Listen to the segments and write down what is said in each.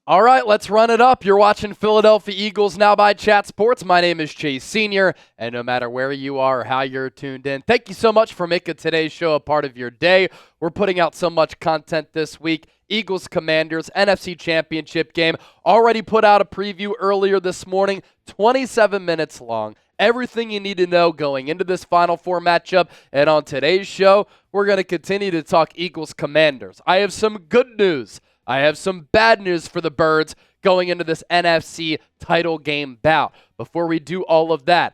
All right, let's run it up. You're watching Philadelphia Eagles Now by Chat Sports. My name is Chase Sr., and no matter where you are or how you're tuned in, thank you so much for making today's show a part of your day. We're putting out so much content this week. Eagles Commanders NFC Championship game. Already put out a preview earlier this morning, 27 minutes long. Everything you need to know going into this Final Four matchup. And on today's show, we're going to continue to talk Eagles Commanders. I have some good news. I have some bad news for the Birds going into this NFC title game bout. Before we do all of that,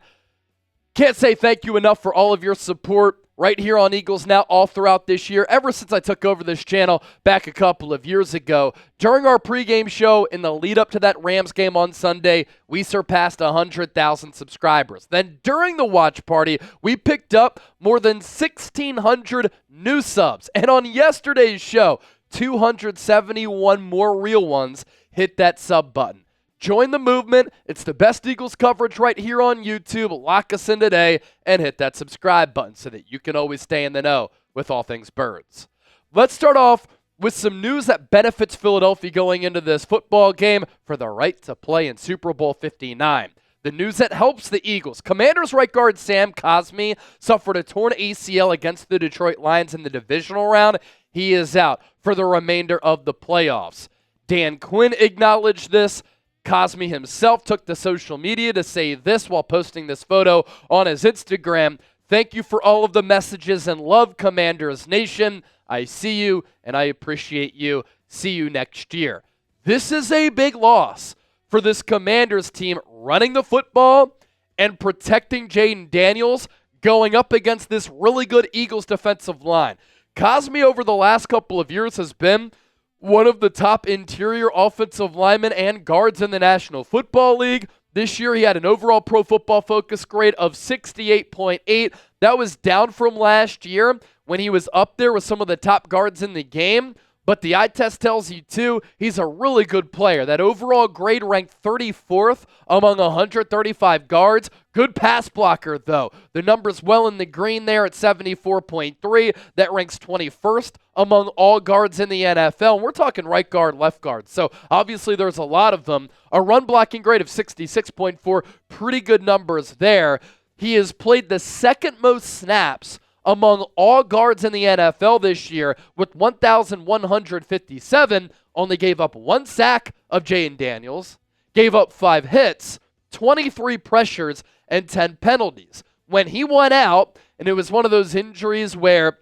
can't say thank you enough for all of your support right here on Eagles Now all throughout this year, ever since I took over this channel back a couple of years ago. During our pregame show in the lead up to that Rams game on Sunday, we surpassed 100,000 subscribers. Then during the watch party, we picked up more than 1,600 new subs. And on yesterday's show, 271 more real ones hit that sub button. Join the movement. It's the best Eagles coverage right here on YouTube. Lock us in today and hit that subscribe button so that you can always stay in the know with all things Birds. Let's start off with some news that benefits Philadelphia going into this football game for the right to play in Super Bowl 59. The news that helps the Eagles. Commanders right guard Sam Cosmi suffered a torn ACL against the Detroit Lions in the divisional round. He is out for the remainder of the playoffs. Dan Quinn acknowledged this. Cosmi himself took to social media to say this while posting this photo on his Instagram. Thank you for all of the messages and love, Commanders Nation. I see you and I appreciate you. See you next year. This is a big loss for this Commanders team running the football and protecting Jayden Daniels going up against this really good Eagles defensive line. Cosmi over the last couple of years has been one of the top interior offensive linemen and guards in the National Football League. This year he had an overall Pro Football Focus grade of 68.8. That was down from last year when he was up there with some of the top guards in the game. But the eye test tells you, too, he's a really good player. That overall grade ranked 34th among 135 guards. Good pass blocker, though. The number's well in the green there at 74.3. That ranks 21st among all guards in the NFL. And we're talking right guard, left guard. So, obviously, there's a lot of them. A run blocking grade of 66.4. Pretty good numbers there. He has played the second most snaps among all guards in the NFL this year with 1,157, only gave up one sack of Jayden Daniels, gave up 5 hits, 23 pressures, and 10 penalties. When he went out, and it was one of those injuries where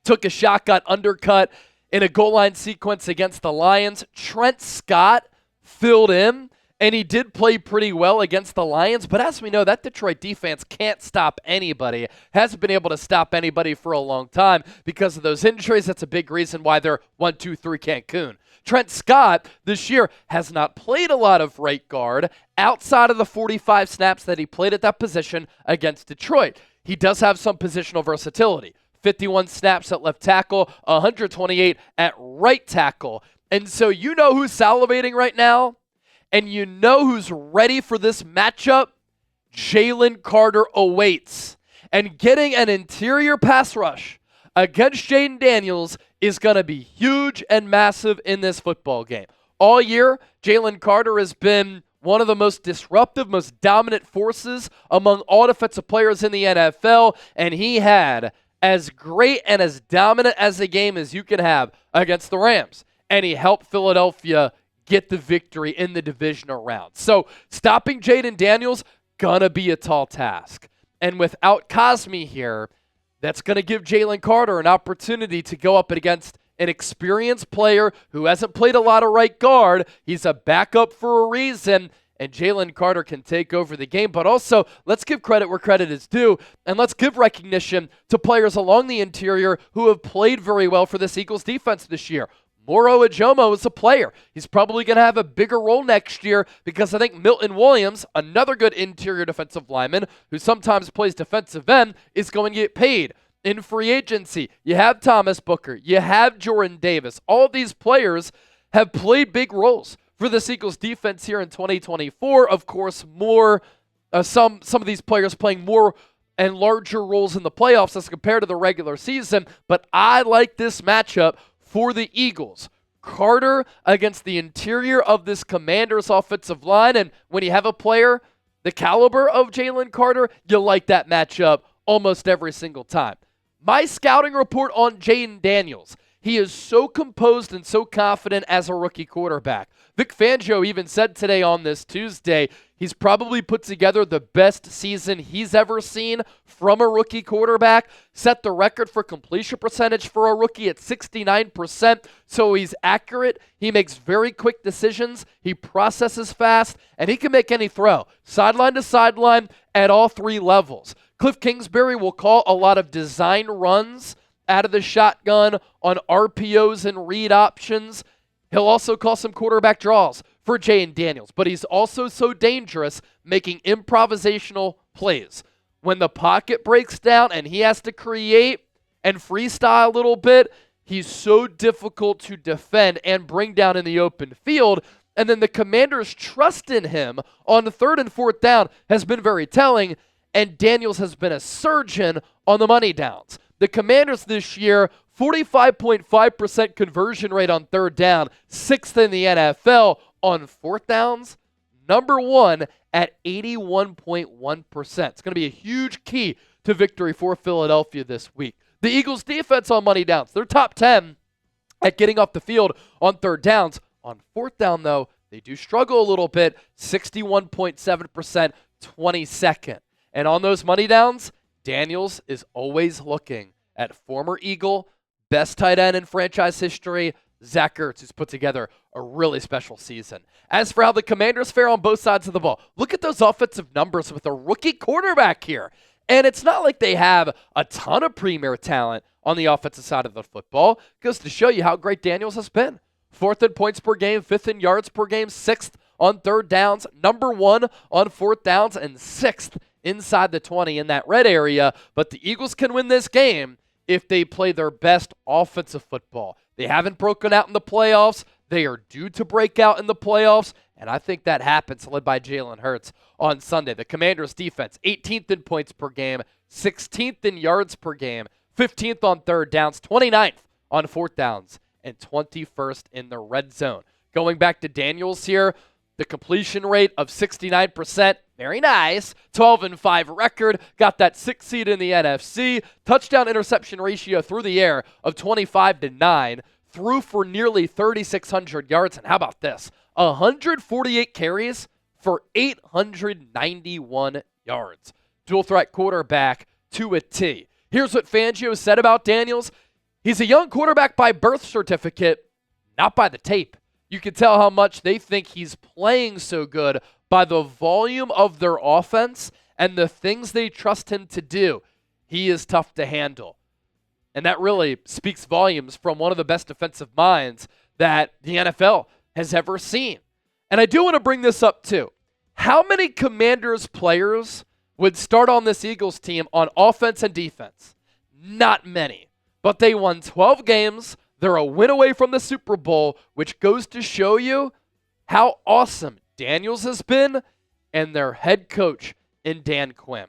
took a shot, got undercut in a goal line sequence against the Lions, Trent Scott filled in, and he did play pretty well against the Lions, but as we know, that Detroit defense can't stop anybody. Hasn't been able to stop anybody for a long time because of those injuries. That's a big reason why they're 1-2-3 Cancun. Trent Scott this year has not played a lot of right guard outside of the 45 snaps that he played at that position against Detroit. He does have some positional versatility. 51 snaps at left tackle, 128 at right tackle. And so you know who's salivating right now? And you know who's ready for this matchup? Jalen Carter awaits. And getting an interior pass rush against Jayden Daniels is going to be huge and massive in this football game. All year, Jalen Carter has been one of the most disruptive, most dominant forces among all defensive players in the NFL, and he had as great and as dominant as a game as you can have against the Rams. And he helped Philadelphia get the victory in the divisional round. So stopping Jayden Daniels, gonna be a tall task. And without Cosmi here, that's gonna give Jalen Carter an opportunity to go up against an experienced player who hasn't played a lot of right guard. He's a backup for a reason, and Jalen Carter can take over the game. But also, let's give credit where credit is due, and let's give recognition to players along the interior who have played very well for this Eagles defense this year. Moro Ajomo is a player. He's probably going to have a bigger role next year because I think Milton Williams, another good interior defensive lineman who sometimes plays defensive end, is going to get paid. In free agency, you have Thomas Booker, you have Jordan Davis. All these players have played big roles for this Eagles defense here in 2024. Of course, some of these players playing more and larger roles in the playoffs as compared to the regular season. But I like this matchup for the Eagles. Carter against the interior of this Commanders offensive line. And when you have a player the caliber of Jalen Carter, you like that matchup almost every single time. My scouting report on Jayden Daniels. He is so composed and so confident as a rookie quarterback. Vic Fangio even said today on this Tuesday, he's probably put together the best season he's ever seen from a rookie quarterback. Set the record for completion percentage for a rookie at 69%. So he's accurate. He makes very quick decisions. He processes fast, and he can make any throw, sideline to sideline at all three levels. Cliff Kingsbury will call a lot of design runs out of the shotgun on RPOs and read options. He'll also call some quarterback draws for Jayden Daniels, but he's also so dangerous making improvisational plays. When the pocket breaks down and he has to create and freestyle a little bit, he's so difficult to defend and bring down in the open field. And then the Commanders' trust in him on the 3rd and 4th down has been very telling, and Daniels has been a surgeon on the money downs. The Commanders this year, 45.5% conversion rate on 3rd down, 6th in the NFL. On 4th downs, number 1 at 81.1%. It's going to be a huge key to victory for Philadelphia this week. The Eagles' defense on money downs, they're top 10 at getting off the field on 3rd downs. On 4th down, though, they do struggle a little bit, 61.7%, 22nd. And on those money downs, Daniels is always looking at former Eagle, best tight end in franchise history, Zach Ertz, who's put together a really special season. As for how the Commanders fare on both sides of the ball, look at those offensive numbers with a rookie quarterback here. And it's not like they have a ton of premier talent on the offensive side of the football. It goes to show you how great Daniels has been. 4th in points per game, 5th in yards per game, 6th on 3rd downs, number 1 on 4th downs, and 6th inside the 20 in that red area. But the Eagles can win this game if they play their best offensive football. They haven't broken out in the playoffs. They are due to break out in the playoffs, and I think that happens, led by Jalen Hurts on Sunday. The Commanders' defense, 18th in points per game, 16th in yards per game, 15th on 3rd downs, 29th on 4th downs, and 21st in the red zone. Going back to Daniels here, the completion rate of 69%, very nice. 12-5 record, got that 6th seed in the NFC. Touchdown interception ratio through the air of 25-9. Threw for nearly 3,600 yards. And how about this? 148 carries for 891 yards. Dual threat quarterback to a T. Here's what Fangio said about Daniels. He's a young quarterback by birth certificate, not by the tape. You can tell how much they think he's playing so good by the volume of their offense and the things they trust him to do. He is tough to handle. And that really speaks volumes from one of the best defensive minds that the NFL has ever seen. And I do want to bring this up too. How many Commanders players would start on this Eagles team on offense and defense? Not many. But they won 12 games. They're a win away from the Super Bowl, which goes to show you how awesome Daniels has been and their head coach in Dan Quinn.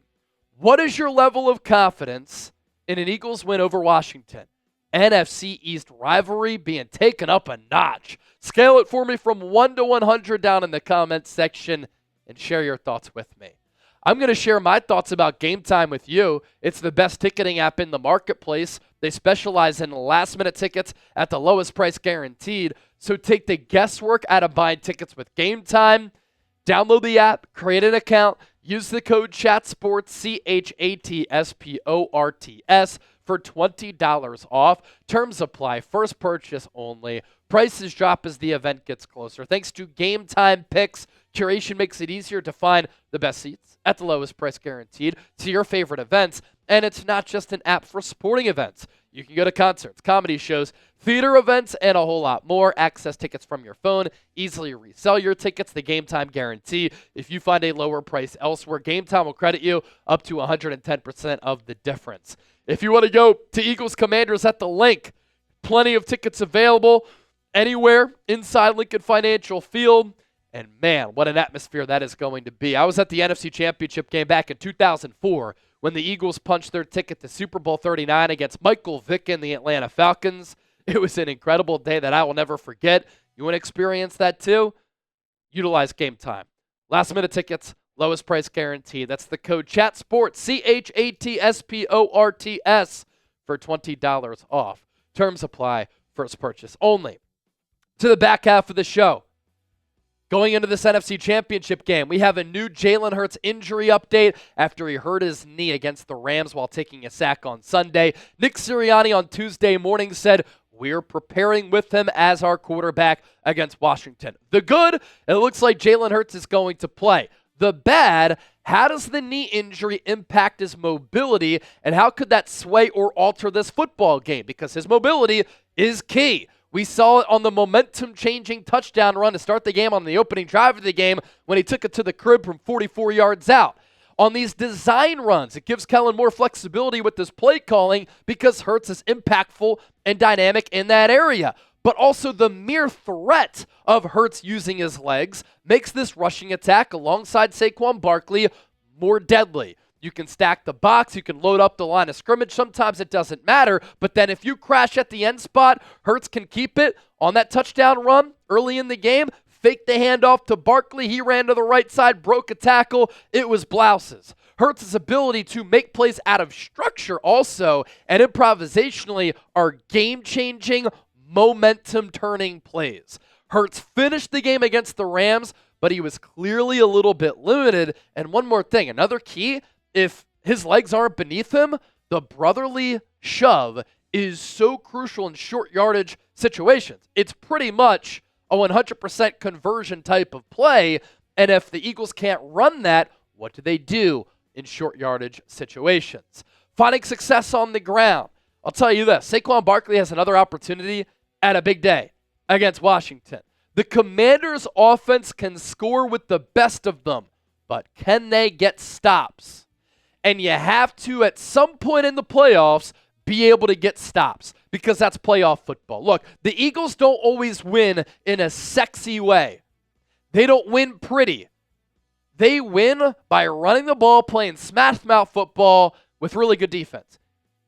What is your level of confidence in an Eagles win over Washington? NFC East rivalry being taken up a notch. Scale it for me from 1 to 100 down in the comments section and share your thoughts with me. I'm going to share my thoughts about Game Time with you. It's the best ticketing app in the marketplace. They specialize in last-minute tickets at the lowest price guaranteed. So take the guesswork out of buying tickets with Game Time. Download the app, create an account, use the code CHATSPORTS, CHATSPORTS, for $20 off. Terms apply. First purchase only. Prices drop as the event gets closer. Thanks to Game Time Picks, curation makes it easier to find the best seats at the lowest price guaranteed to your favorite events. And it's not just an app for sporting events. You can go to concerts, comedy shows, theater events, and a whole lot more. Access tickets from your phone. Easily resell your tickets. The Game Time guarantee. If you find a lower price elsewhere, Game Time will credit you up to 110% of the difference. If you want to go to Eagles Commanders at the link, plenty of tickets available anywhere inside Lincoln Financial Field. And man, what an atmosphere that is going to be. I was at the NFC Championship game back in 2004 when the Eagles punched their ticket to Super Bowl 39 against Michael Vick and the Atlanta Falcons. It was an incredible day that I will never forget. You want to experience that too? Utilize Game Time. Last minute tickets, lowest price guarantee. That's the code CHATSPORTS, CHATSPORTS, for $20 off. Terms apply, first purchase only. To the back half of the show. Going into this NFC Championship game, we have a new Jalen Hurts injury update after he hurt his knee against the Rams while taking a sack on Sunday. Nick Sirianni on Tuesday morning said, "We're preparing with him as our quarterback against Washington." The good, it looks like Jalen Hurts is going to play. The bad, how does the knee injury impact his mobility, and how could that sway or alter this football game? Because his mobility is key. We saw it on the momentum-changing touchdown run to start the game on the opening drive of the game when he took it to the crib from 44 yards out. On these design runs, it gives Kellen more flexibility with this play calling because Hurts is impactful and dynamic in that area. But also the mere threat of Hurts using his legs makes this rushing attack alongside Saquon Barkley more deadly. You can stack the box, you can load up the line of scrimmage. Sometimes it doesn't matter, but then if you crash at the end spot, Hurts can keep it on that touchdown run early in the game, fake the handoff to Barkley. He ran to the right side, broke a tackle. It was blouses. Hurts' ability to make plays out of structure also and improvisationally are game-changing, momentum-turning plays. Hurts finished the game against the Rams, but he was clearly a little bit limited. And one more thing, another key, if his legs aren't beneath him, the brotherly shove is so crucial in short yardage situations. It's pretty much a 100% conversion type of play, and if the Eagles can't run that, what do they do in short yardage situations? Finding success on the ground. I'll tell you this, Saquon Barkley has another opportunity at a big day against Washington. The Commanders' offense can score with the best of them, but can they get stops? And you have to, at some point in the playoffs, be able to get stops because that's playoff football. Look, the Eagles don't always win in a sexy way. They don't win pretty. They win by running the ball, playing smash-mouth football with really good defense,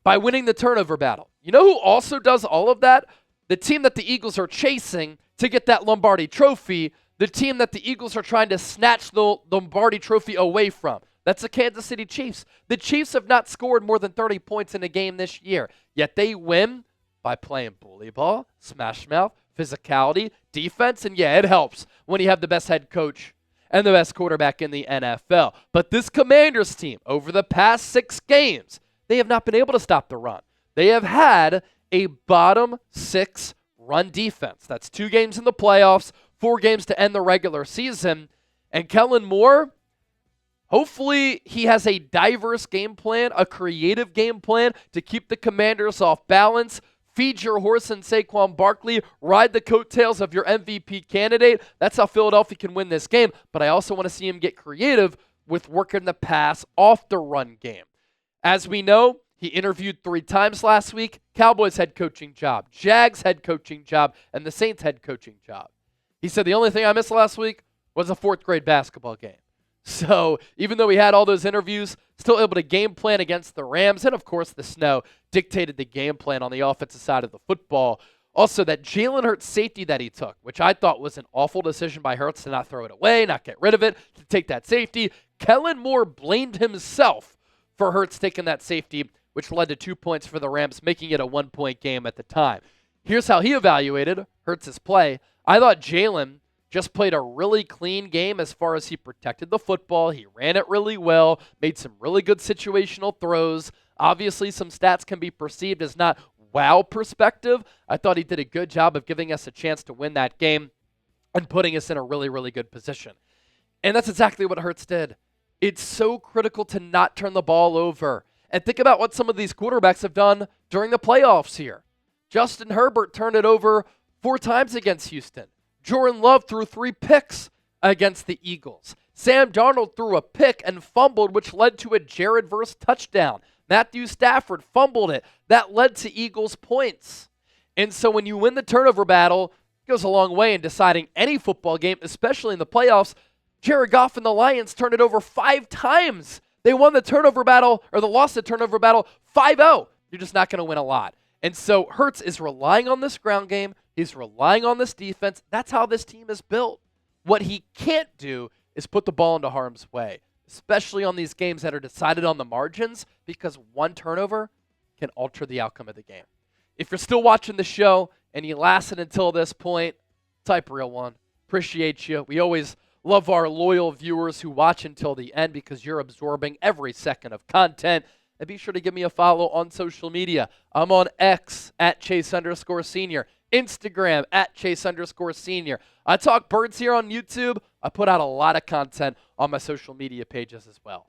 by winning the turnover battle. You know who also does all of that? The team that the Eagles are chasing to get that Lombardi trophy, the team that the Eagles are trying to snatch the Lombardi trophy away from. That's the Kansas City Chiefs. The Chiefs have not scored more than 30 points in a game this year, yet they win by playing bully ball, smash mouth, physicality, defense, and yeah, it helps when you have the best head coach and the best quarterback in the NFL. But this Commanders team, over the past 6 games, they have not been able to stop the run. They have had a bottom 6 run defense. That's 2 games in the playoffs, 4 games to end the regular season. And Kellen Moore, hopefully he has a diverse game plan, a creative game plan to keep the Commanders off balance. Feed your horse in Saquon Barkley. Ride the coattails of your MVP candidate. That's how Philadelphia can win this game. But I also want to see him get creative with working the pass off the run game. As we know, he interviewed 3 times last week. Cowboys head coaching job, Jags head coaching job, and the Saints head coaching job. He said the only thing I missed last week was a 4th grade basketball game. So even though he had all those interviews, still able to game plan against the Rams, and of course the snow dictated the game plan on the offensive side of the football. Also, that Jalen Hurts safety that he took, which I thought was an awful decision by Hurts to not throw it away, not get rid of it, to take that safety. Kellen Moore blamed himself for Hurts taking that safety, which led to 2 points for the Rams, making it a 1-point game at the time. Here's how he evaluated Hurts' play. I thought Jalen just played a really clean game as far as he protected the football. He ran it really well, made some really good situational throws. Obviously, some stats can be perceived as not wow perspective. I thought he did a good job of giving us a chance to win that game and putting us in a really, really good position. And that's exactly what Hurts did. It's so critical to not turn the ball over. And think about what some of these quarterbacks have done during the playoffs here. Justin Herbert turned it over 4 times against Houston. Jordan Love threw 3 picks against the Eagles. Sam Darnold threw a pick and fumbled, which led to a Jared Verse touchdown. Matthew Stafford fumbled it. That led to Eagles points. And so when you win the turnover battle, it goes a long way in deciding any football game, especially in the playoffs. Jared Goff and the Lions turned it over 5 times. They won the turnover battle, or the lost the turnover battle 5-0. You're just not going to win a lot. And so Hurts is relying on this ground game. He's relying on this defense. That's how this team is built. What he can't do is put the ball into harm's way, especially on these games that are decided on the margins, because one turnover can alter the outcome of the game. If you're still watching the show and you lasted until this point, type real one. Appreciate you. We always love our loyal viewers who watch until the end because you're absorbing every second of content. And be sure to give me a follow on social media. I'm on X at Chase_Senior, Instagram at Chase_Senior. I talk birds here on YouTube. I put out a lot of content on my social media pages as well.